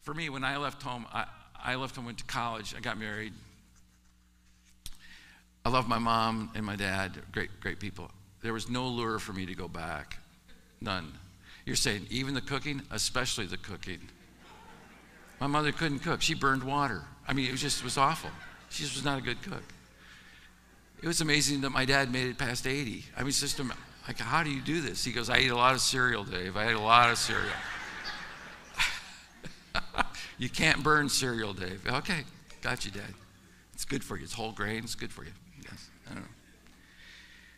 For me, when I left home, went to college. I got married. I love my mom and my dad, great people. There was no lure for me to go back, none. You're saying even the cooking, especially the cooking. My mother couldn't cook. She burned water. I mean, it was awful. She just was not a good cook. It was amazing that my dad made it past 80. I mean, it's just like, how do you do this? He goes, I eat a lot of cereal, Dave. I ate a lot of cereal. You can't burn cereal, Dave. Okay, got you, Dad. It's good for you. It's whole grain. It's good for you. Yes, I don't know.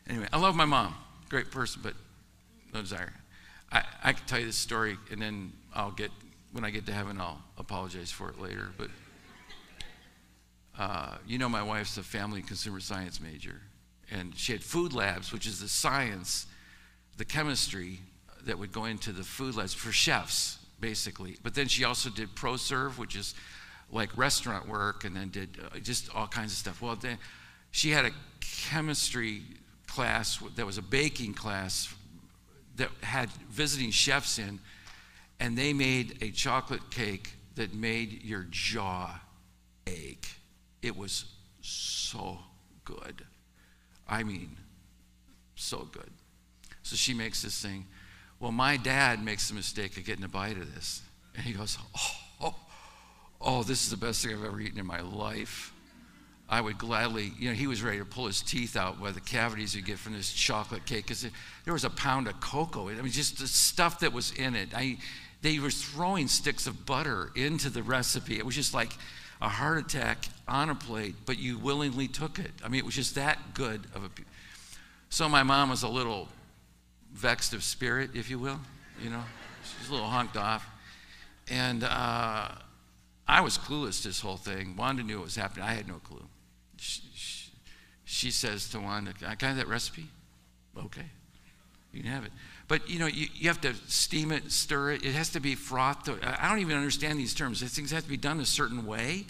Anyway, I love my mom. Great person, but no desire. I can tell you this story, and then when I get to heaven, I'll apologize for it later. But my wife's a family and consumer science major, and she had food labs, which is the science, the chemistry that would go into the food labs for chefs, basically. But then she also did ProServe, which is like restaurant work, and then did just all kinds of stuff. Well, then she had a chemistry class that was a baking class that had visiting chefs in, and they made a chocolate cake that made your jaw ache. It was so good. I mean, so good. So she makes this thing. Well, my dad makes the mistake of getting a bite of this. And he goes, oh, this is the best thing I've ever eaten in my life. I would gladly, he was ready to pull his teeth out by the cavities you get from this chocolate cake, because there was a pound of cocoa. I mean, just the stuff that was in it. They were throwing sticks of butter into the recipe. It was just like a heart attack on a plate, but you willingly took it. I mean, it was just that good of a. So my mom was a little vexed of spirit, if you will. She's a little hunked off. And I was clueless to this whole thing. Wanda knew what was happening. I had no clue. She says to Wanda, can I have that recipe? Okay, you can have it. But you have to steam it, stir it. It has to be frothed. I don't even understand these terms. These things have to be done a certain way.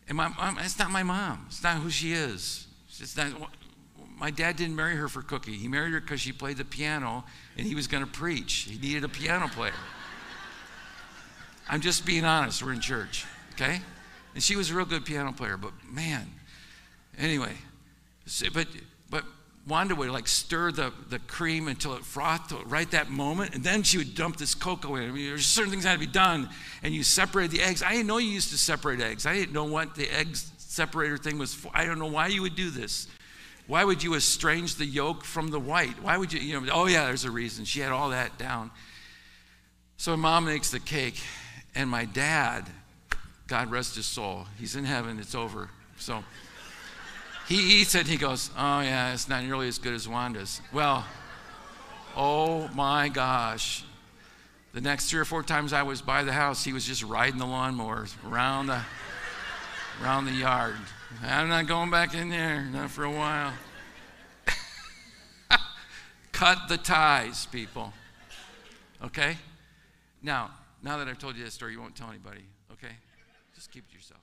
And my mom, it's not my mom. It's not who she is. It's not. My dad didn't marry her for cooking. He married her because she played the piano, and he was going to preach. He needed a piano player. I'm just being honest. We're in church, okay? And she was a real good piano player, but man. Anyway, but Wanda would stir the cream until it frothed right that moment, and then she would dump this cocoa in. I mean, there's certain things that had to be done, and you separated the eggs. I didn't know you used to separate eggs. I didn't know what the egg separator thing was for. I don't know why you would do this. Why would you estrange the yolk from the white? Why would you, oh yeah, there's a reason. She had all that down. So Mom makes the cake, and my dad, God rest his soul, he's in heaven, it's over. So he eats it, and he goes, oh yeah, it's not nearly as good as Wanda's. Well, oh my gosh. The next 3 or 4 times I was by the house, he was just riding the lawnmower around the yard. I'm not going back in there, not for a while. Cut the ties, people. Okay? Now that I've told you that story, you won't tell anybody, okay? Just keep it to yourself.